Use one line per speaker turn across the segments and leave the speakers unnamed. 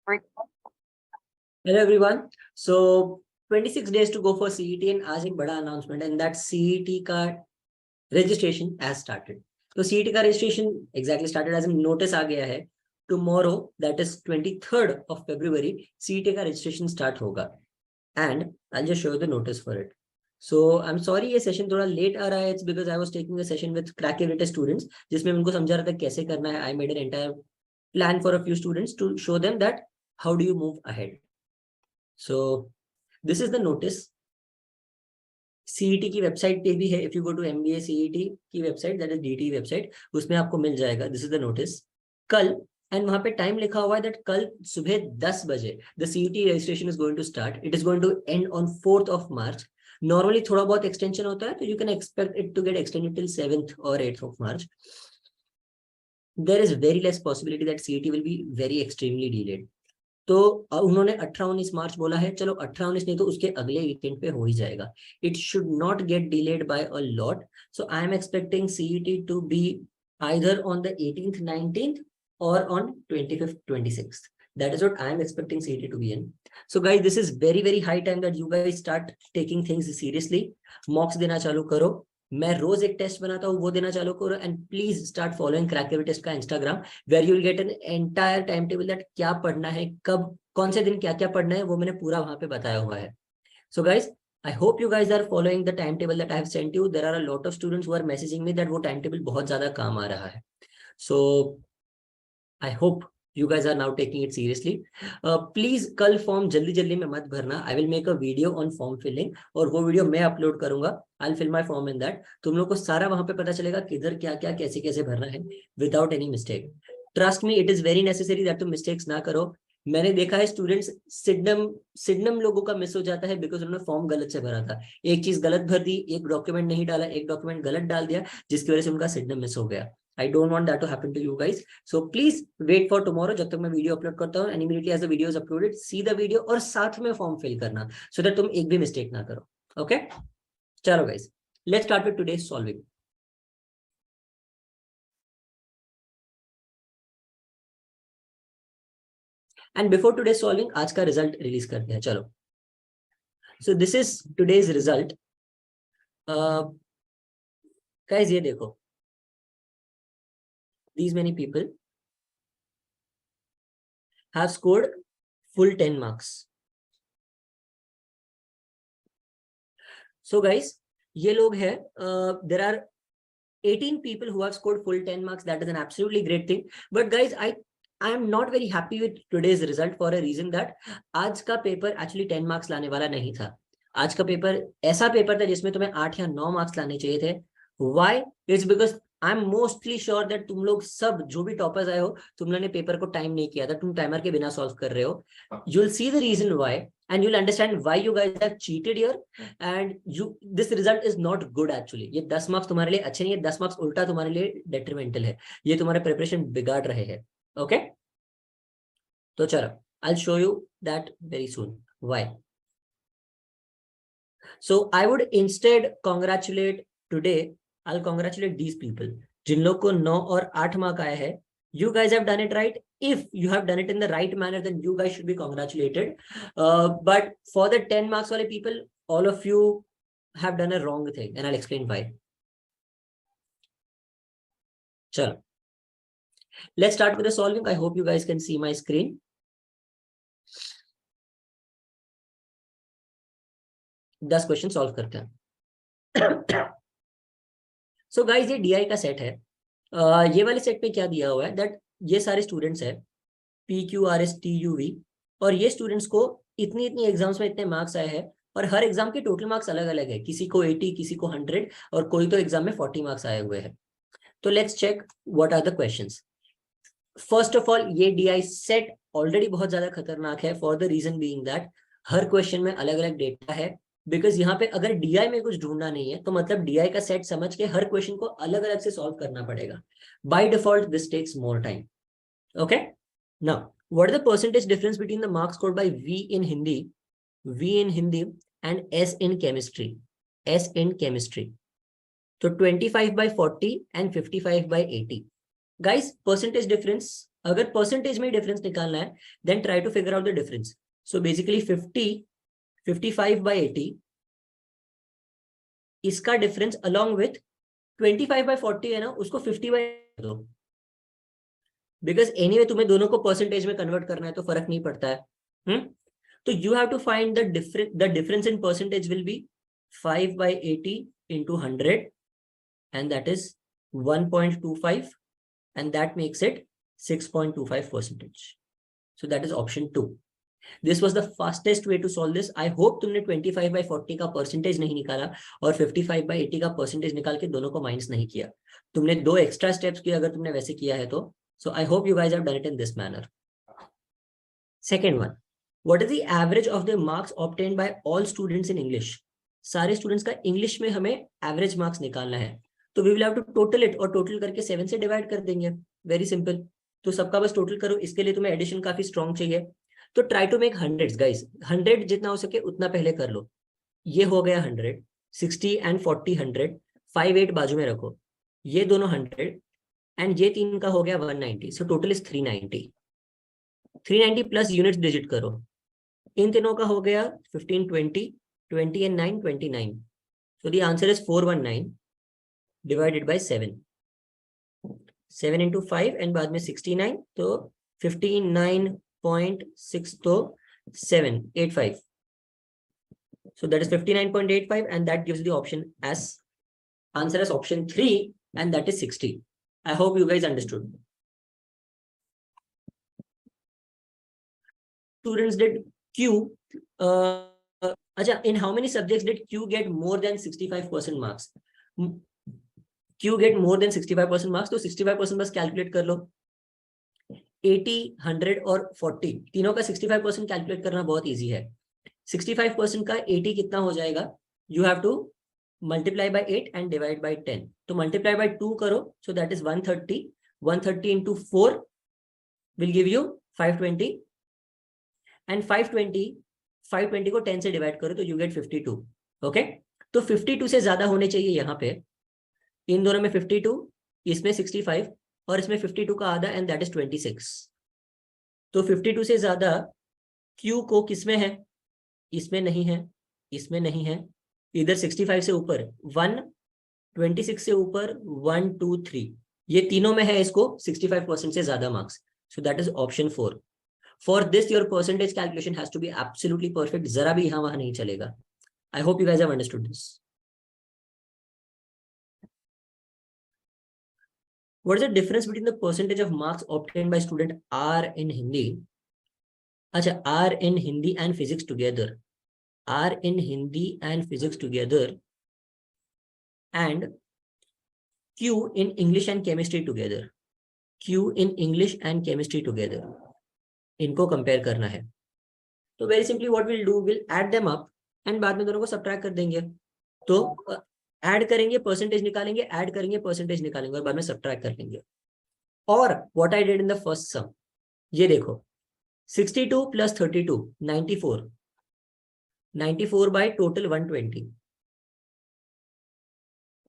Hello everyone. So 26 days to go for CET and आज एक बड़ा announcement and that CET का registration has started. तो CET का registration exactly started as a notice आ गया है. Tomorrow that is 23rd of February CET का registration start होगा and I'll just show you the notice for it. So I'm sorry ये session थोड़ा late आ रहा है. It's because I was taking a session with Crack students जिसमें उनको समझा रहा था कैसे करना है. I made an entire plan for a few students to show them that how do you move ahead. So this is the notice. CET की website पे भी है. If you go to MBA CET की website that is DT website उसमें आपको मिल जाएगा. This is the notice. कल एंड वहां पे टाइम लिखा हुआ है दैट कल सुबह 10 बजे the CET registration is going to start. It is going to end on 4th of March. Normally थोड़ा बहुत एक्सटेंशन होता है तो you can expect it to get extended till 7th or 8th of March. There is very less possibility that CET will be very extremely delayed. तो उन्होंने 18-19 मार्च बोला है. चलो 18-19 नहीं तो उसके अगले वीकेंड पे हो ही जाएगा. It should not get delayed by a lot. So I am expecting CET to be either on the 18th 19th or on 25th 26th. That is what I am expecting CET to be in. So guys, this is very high time that you guys start taking things seriously. Mocks देना चालू करो. मैं रोज एक test बनाता हूँ वो देना चालू करो. And please start following crack test का Instagram where you will get an entire time table that क्या पढ़ना है, कब कौन से दिन क्या क्या पढ़ना है वो मैंने पूरा वहां पे बताया हुआ है. So guys I hope you guys are following the timetable that I have sent you. There are a lot of students who are messaging me that वो timetable बहुत ज्यादा काम आ रहा है. So I hope you guys are now taking it seriously. Please कल form जल्दी जल्दी में मत भरना. I will make a video on form filling और वो वीडियो मैं अपलोड करूंगा. I'll fill my form in that. तुम लोग को सारा वहां पे पता चलेगा किधर क्या क्या कैसे कैसे भरना है without any mistake. Trust me, it is very necessary that तुम mistakes ना करो. मैंने देखा है स्टूडेंट्स सिडनम लोगों का मिस हो जाता है बिकॉज उन्होंने फॉर्म गलत से भरा था. एक चीज गलत भर दी, एक डॉक्यूमेंट नहीं डाला, एक डॉक्यूमेंट गलत डाल दिया जिसकी वजह से उनका सिडनम मिस हो गया. I don't want that to happen to you guys. So please wait for tomorrow जब तक मैं वीडियो अपलोड करता हूँ. And immediately as the video is uploaded, see the video और साथ में फॉर्म फिल करना so that तुम एक भी मिस्टेक ना करो. Okay? चलो guys, let's start with today's solving. And before today's solving, आज का रिजल्ट रिलीज करते हैं. चलो. So this is today's result. Guys ये देखो. These many people have scored full 10 marks. So guys, ये लोग हैं. There are 18 people who have scored full 10 marks. That is an absolutely great thing. But guys, I am not very happy with today's result for a reason that आज का paper actually 10 marks लाने वाला नहीं था. आज का paper ऐसा paper था जिसमें तुम्हें 8 या 9 मार्क्स लाने चाहिए थे. Why? It's because I'm mostly sure that तुम लोग सब जो भी टॉपर्स आए हो तुम लोगों ने पेपर को टाइम नहीं किया था. तुम टाइमर के बिना सॉल्व कर रहे हो. You'll see the reason why and you'll understand why you guys have cheated here and this result is not good actually. ये 10 मार्क्स तुम्हारे लिए अच्छे नहीं है. 10 मार्क्स उल्टा तुम्हारे लिए डेट्रीमेंटल है. ये तुम्हारा प्रिपरेशन बिगाड़ रहे हैं. ओके तो चलो I'll show you that very soon why. So I would instead congratulate today. I'll congratulate these people जिन लोग को 9 और 8 मार्क आए हैं. You guys have done it right. If you have done it in the right manner, then you guys should be congratulated. But for the 10 marks wale people, all of you have done a wrong thing, and I'll explain why. Chalo. Let's start with the solving. I hope you guys can see my screen. 10 question solve करते हैं. So guys ये DI का set है. ये वाले set पे क्या दिया हुआ है दैट ये सारे स्टूडेंट्स है PQRSTUV और ये स्टूडेंट्स को इतनी एग्जाम्स में इतने मार्क्स आए हैं और हर एग्जाम के टोटल मार्क्स अलग अलग है. किसी को 80, किसी को 100 और कोई तो एग्जाम में 40 मार्क्स आए हुए हैं. तो let's check what are the questions. First of all ये DI सेट ऑलरेडी बहुत ज्यादा खतरनाक है for the reason being that हर क्वेश्चन में अलग अलग डेटा है. बिकॉज यहाँ पे अगर DI में कुछ ढूंढना नहीं है तो मतलब DI का सेट समझ के हर क्वेश्चन को अलग अलग से सॉल्व करना पड़ेगा. By default this takes more time. Okay now what is the percentage difference between the marks scored by V in Hindi and S in chemistry. तो 25/40 and 55/80. Guys, percentage difference अगर percentage में difference निकालना है then try to figure out the difference. So basically 55/80 इसका difference along with 25/40 है ना, उसको 50 by दो, बिकॉज एनीवे तुम्हें दोनों को परसेंटेज में कन्वर्ट करना है तो फर्क नहीं पड़ता है. तो you have to find the difference in percentage will be 5/80 into 100 and that is 1.25 and that makes it 6.25%. So that is option 2. This was the fastest way to solve this. I hope तुमने 25/40 का percentage नहीं निकाला और 55/80 का percentage निकाल के दोनों को माइनस नहीं किया. तुमने 2 एक्स्ट्रा स्टेप्स किए अगर तुमने वैसे किया है तो. So I hope you guys have done it in this manner. Second one, what is the average of the marks obtained by all students in English? सारे स्टूडेंट्स का इंग्लिश में हमें एवरेज मार्क्स निकालना है. तो we will have to total it और total करके 7 से डिवाइड कर देंगे. Very simple. तो सबका बस टोटल करो. इसके लिए तुम्हें एडिशन काफी स्ट्रॉन्ग चाहिए. तो try to make hundreds guys. 100 जितना हो सके उतना पहले कर लो. ये हो गया 100, 60 एंड 40 100, 5 8 बाजू में रखो. ये दोनों 100 एंड ये 3 का हो गया 190. So total is 390. 390 plus units digit करो. इन तीनों का हो गया 15 20 20 and 9 29. So the answer is 419 divided by 7. 7 into 5 and बाद में 69. तो 59.6 तो 785. So that is 59.85 and that gives the option as answer as option 3 and that is 60. I hope you guys understood. Students did Q. In how many subjects did Q get more than 65% marks? Q get more than 65% marks, तो 65% बस calculate कर लो. 80, 100 और 40 तीनों का 65% calculate करना बहुत easy है. 65% का 80 कितना हो जाएगा? You have to multiply by 8 and divide by 10. तो multiply by 2 करो, so that is 130. 130 into 4 will give you 520 and 520 को 10 से डिवाइड करो तो यू गेट 52. ओके, तो 52 से ज्यादा होने चाहिए यहाँ पे. इन दोनों में 52, इसमें 65 और इसमें 52 का आधा एंड दैट इज 26. तो 52 से ज्यादा Q को किसमें है? इसमें नहीं है, इसमें नहीं है. इधर 65 से ऊपर 1, 26 से ऊपर 1 2 3 ये तीनों में है इसको 65% से ज्यादा marks. So that is option 4. For this, your percentage calculation has to be absolutely perfect. जरा भी यहाँ वहाँ नहीं चलेगा. I hope you guys have understood this. What is the difference between the percentage of marks obtained by student R in Hindi? अच्छा, R in Hindi and physics together. R in Hindi and physics together. And Q in English and chemistry together. Q in English and chemistry together. इनको compare करना है. तो very simply what will do, will add them up and बाद में दोनों को subtract कर देंगे. तो ऐड करेंगे, परसेंटेज निकालेंगे, ऐड करेंगे, परसेंटेज निकालेंगे और बाद में सब्ट्रैक्ट कर लेंगे. और what I did in the first sum, ये देखो 62 प्लस 32 94. 94 by total 120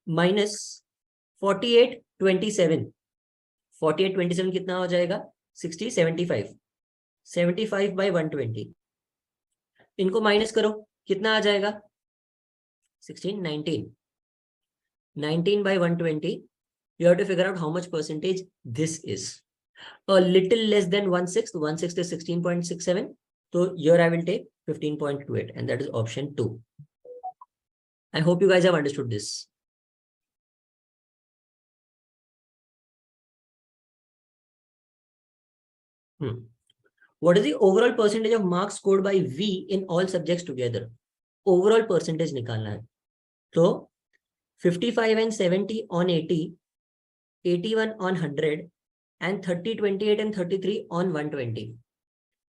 minus 48 27. 48 27 कितना हो जाएगा? 60 75. 75 by 120. इनको माइनस करो, कितना आ जाएगा? 16 19. 19 by 120. You have to figure out how much percentage this is. A little less than 1/6. 1/6 is 16.67. So here I will take 15.28 and that is option 2. I hope you guys have understood this. What is the overall percentage of marks scored by V in all subjects together? Overall percentage निकालना है. तो 55 and 70 on 80, 81 on 100 and 30 28 and 33 on 120.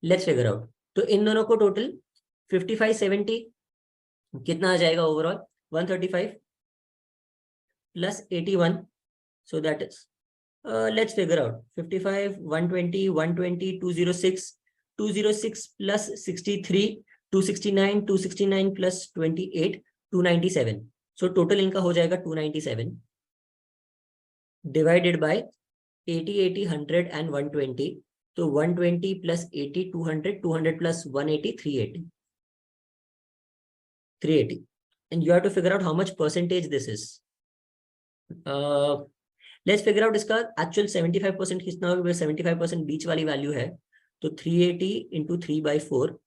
Let's figure out. तो इन दोनों को total 55 70 कितना आ जाएगा overall? 135 plus 81. So that is let's figure out 55 120 120 206 206 plus 63 269 269 plus 28 297. So total इनका हो जाएगा 297 divided by 80 80 100 and 120, तो 120 plus 80 200, 200 plus 180 380, 380, and you have to figure out how much percentage this is. Let's figure out इसका actual 75% कितना होगा, 75% बीच वाली value है, तो 380 into 3/4,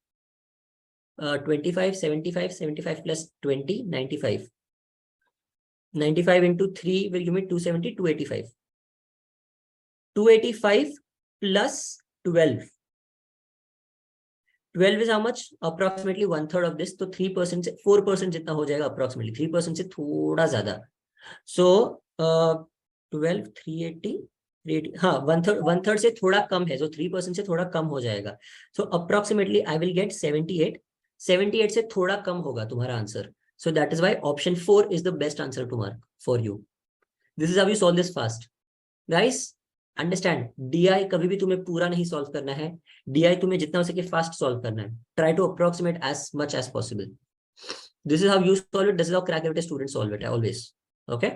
25 75 75 plus 20 95, 95 into 3 will give me 270, 285. 285 plus 12. 12 is how much? Approximately 1/3 of this. तो 3% से 4% जितना हो जाएगा approximately. 3% से थोड़ा ज्यादा. So 12 380 380, हाँ 1/3 से थोड़ा कम है, so 3% से थोड़ा कम हो जाएगा. So approximately I will get 78. 78 से थोड़ा कम होगा तुम्हारा answer. So that is why option 4 is the best answer to mark for you. This is how you solve this fast. Guys, understand, DI कभी भी तुम्हें पूरा नहीं सॉल्व करना है. DI तुम्हें जितना हो सके फास्ट सॉल्व करना है. Try to approximate as much as possible. This is how you solve it, this is how crack student solve it always. Okay,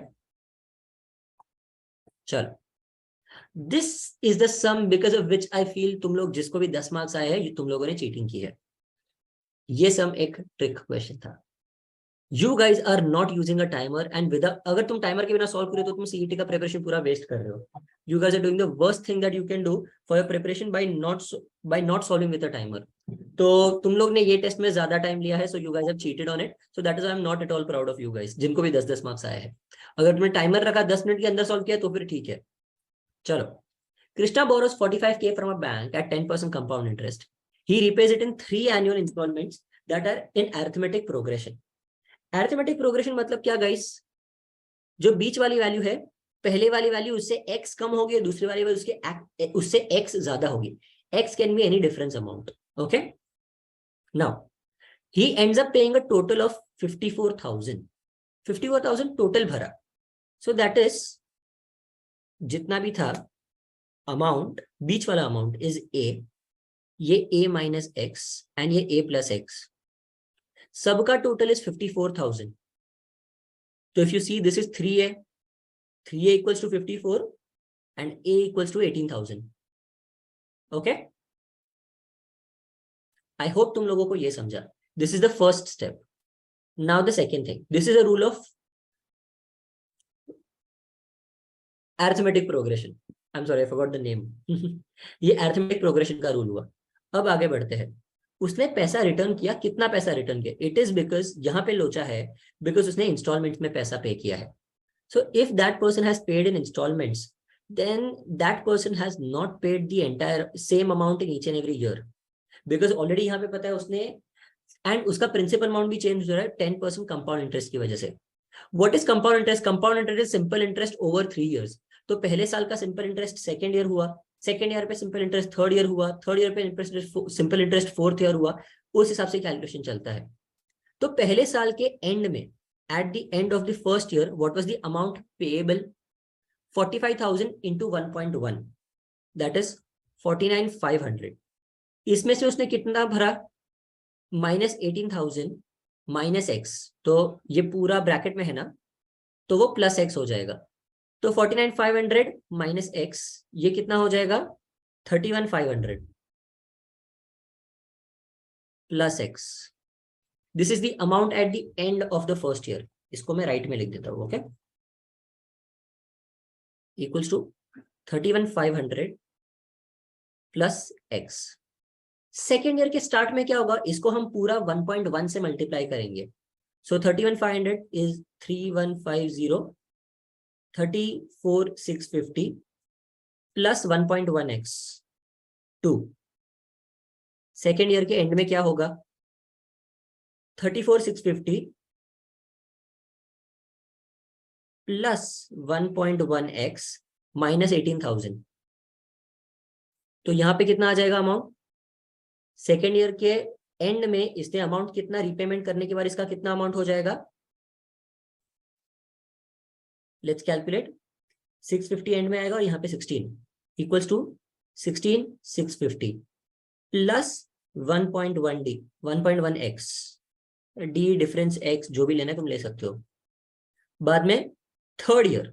चलो. This is the sum because of which I feel तुम लोग जिसको भी 10 marks आए हैं तुम लोगों ने चीटिंग की है. ये सम एक ट्रिक क्वेश्चन था. You guys are not using a timer and with अगर तुम टाइमर के बिना सॉल्व करो तो तुम सीईटी का प्रिपरेशन पूरा वेस्ट कर रहे हो. You guys are doing the worst thing that you can do for your preparation by not solving with a timer. तो तुम लोग ने ये टेस्ट में ज्यादा टाइम लिया है, so you guys have cheated on it. So that is why I'm not at all proud of you guys. जिनको भी 10-10 मार्क्स आए हैं, अगर तुमने टाइमर रखा 10 मिनट के अंदर सॉल्व किया तो फिर ठीक है. चलो. Krishna borrows 45K from a bank at 10% compound interest. He repays it in 3 annual installments that are in arithmetic progression. Arithmetic progression मतलब क्या गाइस? जो बीच वाली वैल्यू है, पहले वाली वैल्यू उससे x कम होगी और दूसरी वाली वैल्यू उससे x ज्यादा होगी. x can be any difference amount. Okay, now he ends up paying a total of 54,000. 54,000 total भरा. सो दैट इज जितना भी था अमाउंट, बीच वाला अमाउंट इज a, ये a माइनस x एंड ये a प्लस x. सबका टोटल इज 54,000. तो if you see this is 3a, 3a equals to 54 and a equals to 18,000. Okay, I hope तुम लोगों को ये समझा. This is the first step. Now the second thing, this is a rule of arithmetic progression. I am sorry, I forgot the name. ये arithmetic progression का rule हुआ. अब आगे बढ़ते हैं. उसने पैसा रिटर्न किया. कितना पैसा रिटर्न किया? इट इज बिकॉज यहाँ पे लोचा है, बिकॉज उसने इंस्टॉलमेंट में पैसा पे किया है. So if that person has paid in instalments, then that person has not paid the entire same amount in each and every year, because already यहाँ पे पता है उसने, एंड उसका प्रिंसिपल अमाउंट भी चेंज हो रहा है 10% कंपाउंड इंटरेस्ट की वजह से. What is compound interest? Compound interest is simple interest over 3 years. तो पहले साल का सिंपल इंटरेस्ट सेकेंड ईयर हुआ, सेकेंड ईयर पे सिंपल इंटरेस्ट थर्ड ईयर हुआ, थर्ड ईयर पे सिंपल इंटरेस्ट फोर्थ ईयर हुआ. उस हिसाब से कैलकुलेशन चलता है. तो पहले साल के एंड में, eight the end of the first year, what was the amount payable? 45,000 into 1.1, that is 49,500. इसमें से उसने कितना भरा? Minus 18,000 minus x. तो ये पूरा ब्रैकेट में है ना, तो वो प्लस एक्स हो जाएगा. तो 49,500 माइनस एक्स, ये कितना हो जाएगा? 31,500 plus x. This is the amount at the end of the first year. इसको मैं राइट में लिख देता हूं. Okay, equals to 31,500 plus x. Second year के स्टार्ट में क्या होगा? इसको हम पूरा 1.1 से मल्टीप्लाई करेंगे. सो 31,500 is 3150, 34,650 plus 1.1x 2. Second year के एंड में क्या होगा? 34,650 प्लस 1.1x माइनस 18,000. तो यहां पे कितना आ जाएगा अमाउंट? सेकेंड ईयर के एंड में इसने अमाउंट कितना रीपेमेंट करने के बाद इसका कितना अमाउंट हो जाएगा? Let's calculate. 650 एंड में आएगा और यहाँ पे 16 equals to 16,650 plus 1.1d 1.1x d difference x जो भी लेना है तुम ले सकते हो. बाद में थर्ड ईयर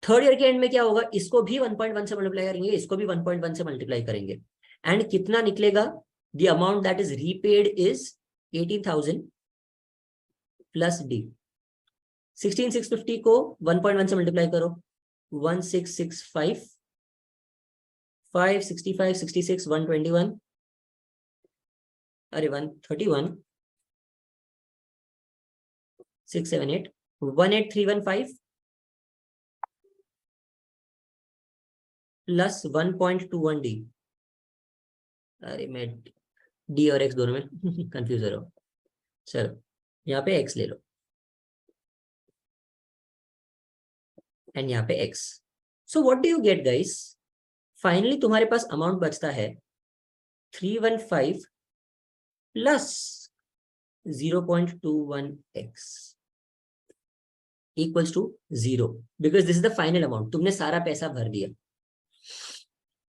थर्ड ईयर के एंड में क्या होगा, इसको भी 1.1 से मल्टीप्लाई करेंगे, इसको भी 1.1 से मल्टीप्लाई करेंगे, एंड कितना निकलेगा, the amount that is repaid is 18,000 plus D. 16,650 को 1.1 से मल्टीप्लाई करो, 1665, 565, 66, 121, अरे 131, 678, 18315 प्लस 1.21 डी। अरे मैं डी और एक्स दोनों में कंफ्यूज हो रहा हूँ। चलो यहाँ पे एक्स ले लो एंड यहाँ पे x. So what do you get guys, finally तुम्हारे पास अमाउंट बचता है 315 plus 0.21x equals to 0, because this is the final amount, तुमने सारा पैसा भर दिया।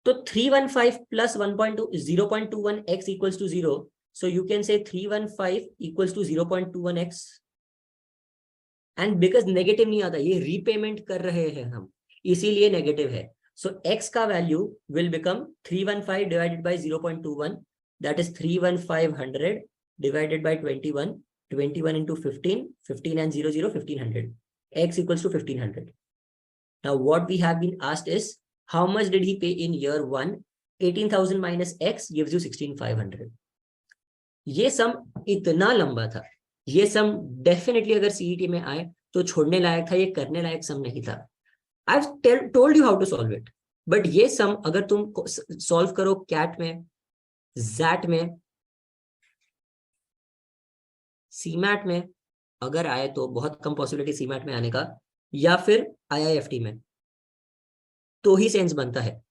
तो 315 plus 0.21x equals to 0, so you can say 315 equals to 0.21x, and because negative नहीं आता, ये रीपेमेंट कर रहे हैं हम, इसीलिए नेगेटिव है। so x का value will become 315 divided by 0.21, that is 31500 divided by 21, 21 into 15, 15 and 0 0, 1500, x equals to 1500. now what we have been asked is how much did he pay in year 1, 18,000 minus x gives you 16,500. ये सम इतना लंबा था, ये सम definitely अगर CET में आए तो छोड़ने लायक था, ये करने लायक सम नहीं था। I told you how to solve it, but ये सम अगर तुम सॉल्व करो कैट में, जैट में, सीमैट में अगर आए तो बहुत कम पॉसिबिलिटी सीमैट में आने का, या फिर आईआईएफटी में, तो ही सेंस बनता है।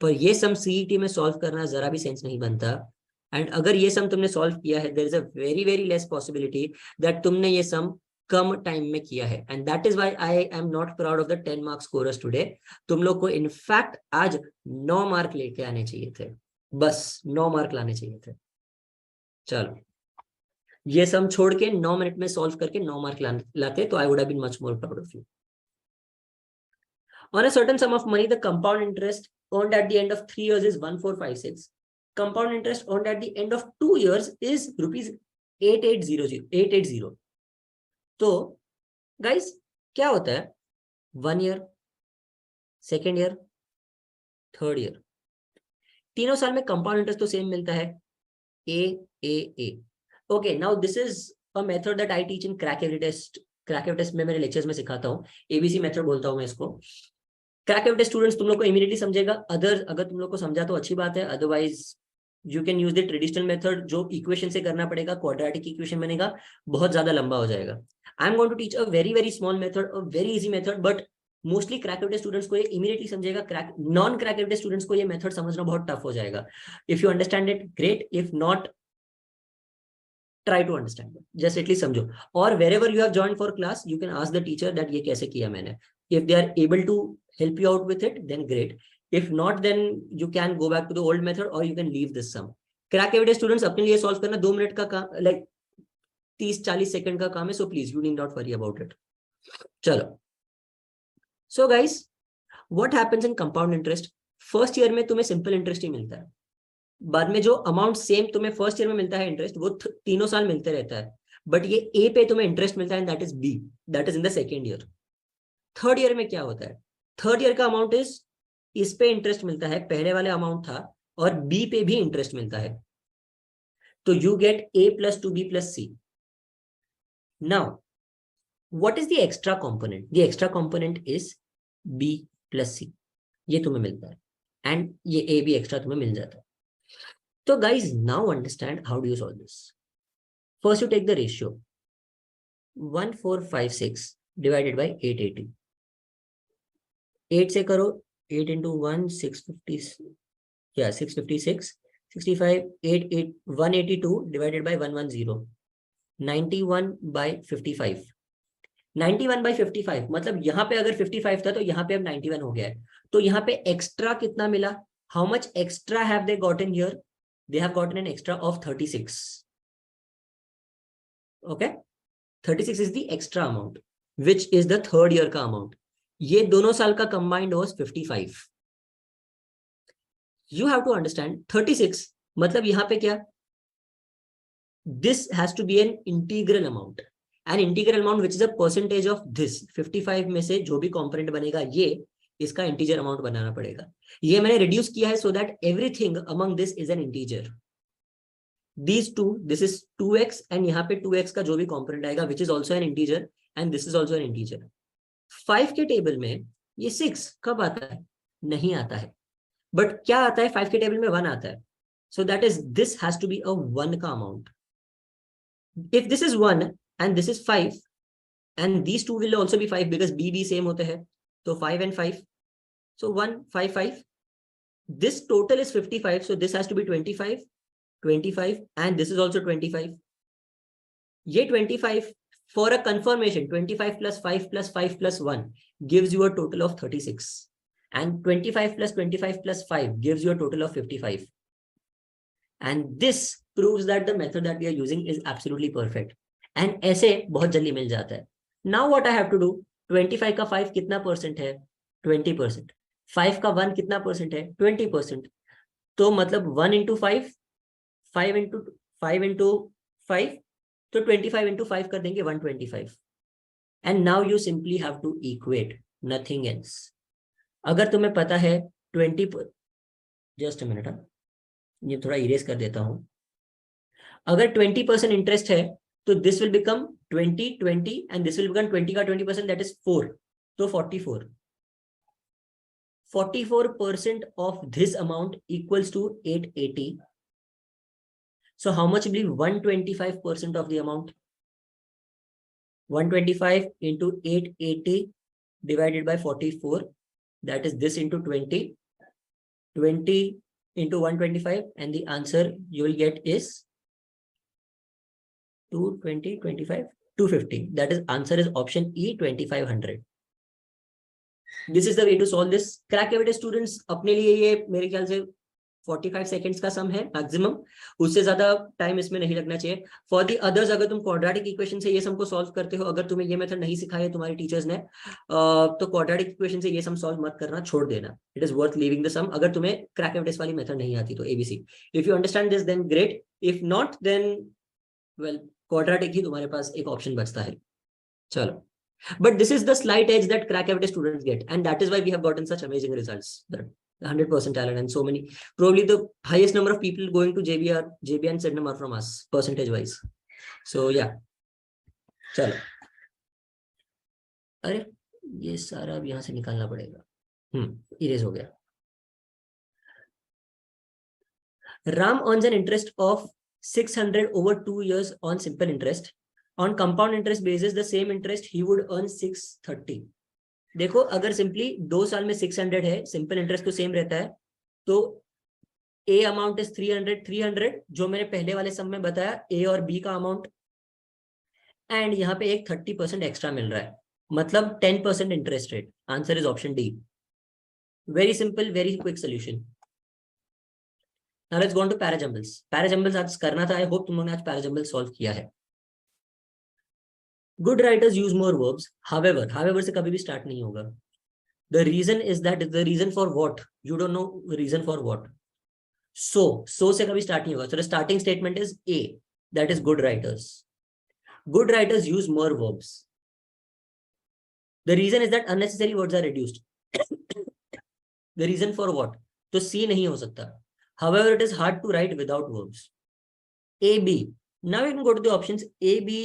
पर ये सम सीईटी में सॉल्व करना जरा भी सेंस नहीं बनता। एंड अगर ये सम तुमने सॉल्व किया है, there is a very very less possibility that तुमने ये सम कम टाइम में किया है, and that is why I am not proud of the 10 marks scorers today. तुम लोग को इनफैक्ट आज 9 मार्क लेके आने चाहिए थे, बस 9 मार्क लाने चाहिए थे। चलो ये सम छोड़ के 9 मिनट में सॉल्व करके 9 मार्क लाते तो I would have been much more proud of you. On a certain sum of money, the compound interest earned at the end of 3 years is 1456. Compound interest earned at the end of 2 years is rupees 8880. तो guys क्या होता है, 1 year, 2nd year, 3rd year, तीनों साल में compound interest तो same मिलता है, A. Okay, now this is a method that I teach in crack every test. Crack every test में मेरे लेक्चर्स में सिखाता हूँ, एबीसी मेथड बोलता हूँ मैं इसको। क्रैक एवरी टेस्ट स्टूडेंट्स तुम लोग को इमीडिएटली समझेगा, अगर तुम लोग को समझा तो अच्छी बात है, otherwise you can use the traditional method जो इक्वेशन से करना पड़ेगा, क्वाड्रेटिक इक्वेशन बनेगा, बहुत ज्यादा लंबा हो जाएगा। I am going to teach a very very small method, a very easy method, but mostly crack every test students को ये इमीडिएटली समझेगा, non crack every test students को ये मेथड समझना बहुत टफ हो जाएगा। If you understand it great, if not try to understand it, just at least समझो। और wherever you have joined for class, you can ask the teacher that ये कैसे किया मैंने। If they are able to help you out with it, then great. If not, then you can go back to the old method or you can leave this sum. Crack everyday students अपने लिए solve करना 2 minute का काम, like 30-40 second का काम है, so please you need not worry about it. चलो, so guys, what happens in compound interest? First year में तुम्हें सिंपल इंटरेस्ट ही मिलता है, बाद में जो अमाउंट सेम तुम्हें फर्स्ट ईयर में मिलता है इंटरेस्ट, वो तीनों साल मिलते रहता है, बट ये ए पे तुम्हें इंटरेस्ट मिलता है, that is B, that is in the second year. Third year में क्या होता है, थर्ड ईयर का अमाउंट इस पे इंटरेस्ट मिलता है, पहले वाले अमाउंट था, और बी पे भी इंटरेस्ट मिलता है, तो you get A plus 2b plus C. Now what is the extra component? The extra component is B plus C, ये तुम्हें मिलता है, एंड ये ए भी एक्स्ट्रा तुम्हें मिल जाता है। So guys, now understand how do you solve this. First you take the ratio 1456 divided by 880. 8 से करो, 8 into 1 650, yeah 656, 65, 182 divided by 110, 91 by 55, 91 by 55, मतलब यहाँ पे अगर 55 था तो यहाँ पे अब 91 हो गया है, तो यहाँ पे एक्स्ट्रा कितना मिला? How much extra have they gotten here? They have gotten an extra of 36. Okay, 36 is the extra amount, which is the third year का amount. ये दोनों साल का combined was 55। You have to understand 36 मतलब यहाँ पे क्या, this has to be an integral amount, an integral amount which is a percentage of this 55 में से जो भी component बनेगा ये इसका integer amount बनाना पड़ेगा। ये मैंने reduce किया है so that everything among this is an integer. These two, this is 2x and यहाँ पे 2x का जो भी component आएगा which is also an integer and this is also an integer. 5 के टेबल में ये 6 कब आता है, नहीं आता है, बट क्या आता है 5 के टेबल में 1 आता है, so that is this has to be a 1 का amount. If this is 1 and this is 5 and these two will also be 5 because b same होते हैं, तो 5 and 5, so 1 5 5, this total is 55, so this has to be 25 25 and this is also 25. ये 25 for a confirmation 25 plus 5 plus 5 plus 1 gives you a total of 36 and 25 plus 25 plus 5 gives you a total of 55. And this proves that the method that we are using is absolutely perfect. And ऐसे बहुत जल्दी मिल जाता है. Now what I have to do, 25 का 5 कितना percent है, 20%. 5 का 1 कितना परसेंट है, 20%. तो मतलब 1 into 5, 5 into 5, तो 25 into 5 कर देंगे 125. And now you simply have to equate, nothing else. अगर तुम्हें पता है 20, just a minute, ये थोड़ा इरेज कर देता हूं. अगर 20% इंटरेस्ट है तो this will become 20 and this will become 20 का 20%, दैट इज 4, तो 44% of this amount equals to 880. So how much will be 125% of the amount, 125 into 880 divided by 44, that is this into 20 into 125, and the answer you will get is 220 25 250. That is answer is option E, 2500. This is the way to solve this. Crack students अपने लिए ये मेरे ख्याल से 45 seconds का सम है maximum, उससे ज्यादा टाइम इसमें नहीं लगना चाहिए. फॉर दी अदर्स, अगर तुम क्वाड्रेटिक इक्वेशन से ये सम को सॉल्व करते हो, अगर तुम्हें ये मेथड नहीं सिखाया तुम्हारे टीचर्स ने, तो क्वाड्रेटिक इक्वेशन से ये सम सॉल्व मत करना, छोड़ देना. It is worth leaving the sum अगर तुम्हें क्रैक वाली मेथड नहीं आती तो ABC. If you understand this then great, if not then well quadratic ही तुम्हारे पास एक ऑप्शन बचता है. चलो, but this is the slight edge that crack average students get, and that is why we have gotten such amazing results, that 100% talent and so many, probably the highest number of people going to JB and Sydenham are from us percentage wise. So yeah, चलो. अरे ये सारा अब यहाँ से निकालना पड़ेगा. Erase हो गया. Ram earns an interest of 600 over 2 years on simple interest. On compound interest basis, the same interest he would earn 630. देखो, अगर सिंपली 2 साल में 600 है, सिंपल इंटरेस्ट तो सेम रहता है, तो ए अमाउंट इज 300 जो मैंने पहले वाले सम में बताया, ए और बी का अमाउंट, एंड यहाँ पे एक 30% एक्स्ट्रा मिल रहा है, मतलब 10% interest rate. Answer is option D. Very simple, very quick solution. Now let's go on to parajumbles. Parajumbles आज करना था, आई होप तुम लोगों ने आज पैराजंबल सॉल्व किया है. Good writers use more verbs. However से कभी भी स्टार्ट नहीं होगा. The reason is that the reason for what you don't know, reason for what. So से कभी स्टार्ट नहीं होगा. So the starting statement is A, that is good writers. Good writers use more verbs. The reason is that unnecessary words are reduced. The reason for what? तो C नहीं हो सकता. However, it is hard to write without verbs. A, B. Now we can go to the options A, B,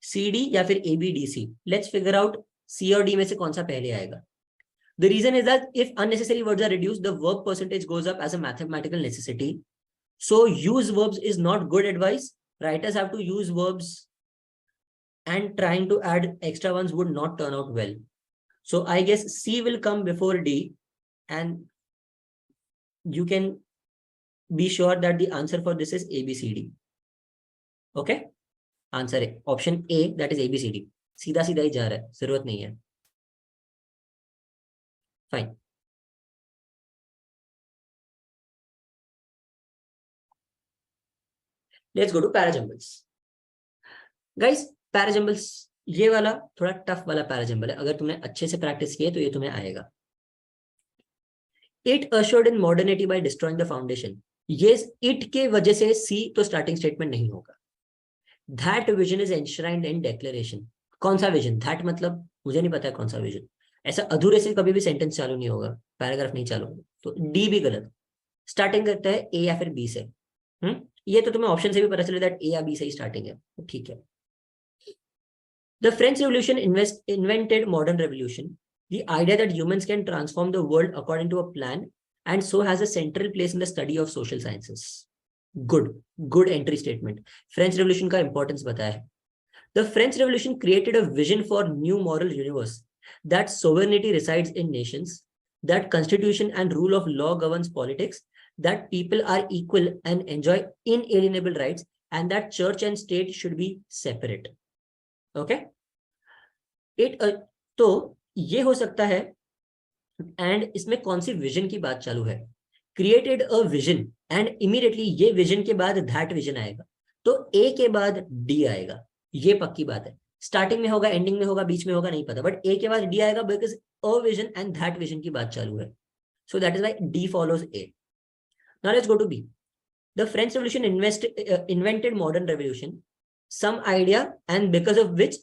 C, D या फिर A, B, D, C. Let's figure out C और D में से कौन सा पहले आएगा. The reason is that if unnecessary words are reduced, the verb percentage goes up as a mathematical necessity. So use verbs is not good advice. Writers have to use verbs, and trying to add extra ones would not turn out well. So I guess C will come before D, and you can be sure that the answer for this is A, B, C, D. Okay? Answer है option A, that is ABCD. सीधा सीधा ही जा रहा है, जरूरत नहीं है. Fine. Let's go to parajumbles. Guys, parajumbles ये वाला थोड़ा टफ वाला पैराजम्बल है, अगर तुमने अच्छे से प्रैक्टिस किए तो ये तुम्हें आएगा। It assured in modernity by destroying the foundation, ये इट के वजह से सी तो स्टार्टिंग स्टेटमेंट नहीं होगा। That vision is enshrined in declaration, कौन सा विजन, दैट मतलब मुझे नहीं पता है कौन सा विजन, ऐसा अधूरे से कभी भी सेंटेंस चालू नहीं होगा, पैराग्राफ नहीं चालू होगा, तो डी भी गलत। स्टार्टिंग करता है ए या फिर बी से। ये तो तुम्हें ऑप्शन से भी पता चले दैट ए या बी से ही स्टार्टिंग है, तो ठीक है। The French revolution invented modern revolution, the idea that humans can transform the world according to a plan and so has a central place in the study of social sciences. Good, good entry statement. French Revolution का importance बताया है। The French Revolution created a vision for new moral universe, that sovereignty resides in nations, that constitution and rule of law governs politics, that people are equal and enjoy inalienable rights, and that church and state should be separate. Okay? तो ये हो सकता है, and इसमें कौन सी vision की बात चालू है, created a vision and immediately ये विजन के बाद दैट विजन आएगा, तो ए के बाद डी आएगा, ये पक्की बात है। स्टार्टिंग में होगा, एंडिंग में होगा, बीच में होगा नहीं पता, बट ए के बाद डी आएगा because a vision and that vision की बात चालू है, so that is why D follows A. Now let's go to B. The French revolution invented modern revolution, some idea and because of which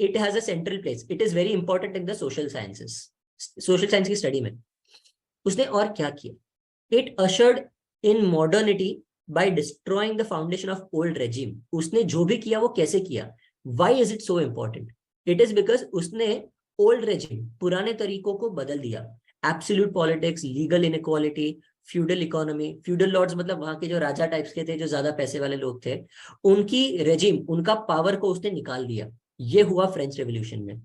it has a central place, it is very important in the social sciences, social science की study में। उसने और क्या किया, it ushered in modernity by destroying the foundation of old regime, उसने जो भी किया वो कैसे किया, why is it so important, it is because उसने old regime पुराने तरीकों को बदल दिया, absolute politics, legal inequality, feudal economy, feudal lords मतलब वहां के जो राजा टाइप्स के थे, जो ज्यादा पैसे वाले लोग थे, उनकी रेजिम, उनका पावर को उसने निकाल दिया, ये हुआ फ्रेंच रेवोल्यूशन में।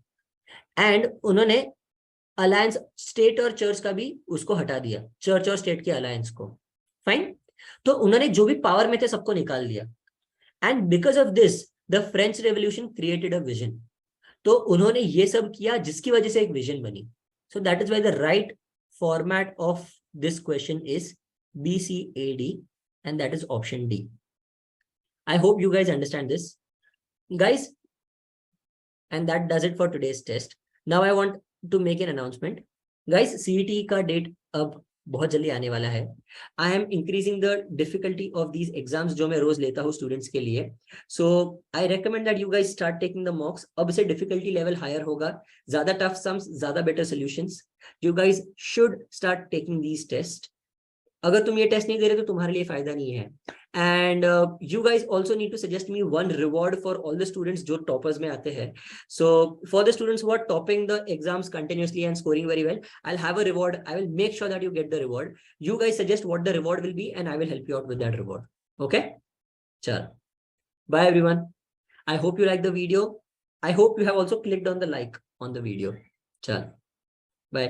एंड उन्होंने अलायंस स्टेट और चर्च का भी उसको हटा दिया, चर्च और स्टेट के अलायंस को, फाइन। तो उन्होंने जो भी पावर में थे सबको निकाल दिया, and because of this the French revolution created a vision, तो उन्होंने ये सब किया जिसकी वजह से एक विजन बनी। सो that is why the right format of this question is BCAD, and that is option D. I hope you guys understand this, guys, and that does it for today's test. Now I want to make an announcement, guys. CET का date अब बहुत जल्दी आने वाला है। I am increasing the difficulty of these exams जो मैं रोज लेता हूँ स्टूडेंट्स के लिए, so I recommend that you guys start taking the mocks. अब से डिफिकल्टी लेवल हायर होगा, ज्यादा टफ सम्स, ज्यादा better solutions, you guys should start taking these test. अगर तुम ये टेस्ट नहीं दे रहे तो तुम्हारे लिए फायदा नहीं है। And you guys also need to suggest me one reward for all the students जो टॉपर्स में आते हैं। So for the students who are topping the exams continuously and scoring very well, I will have a reward, I will make sure that you get the reward. You guys suggest what the reward will be and I will help you out with that reward. Okay, चलो, bye everyone. I hope you like the video. I hope you have also clicked on the like on the video. Chal, bye.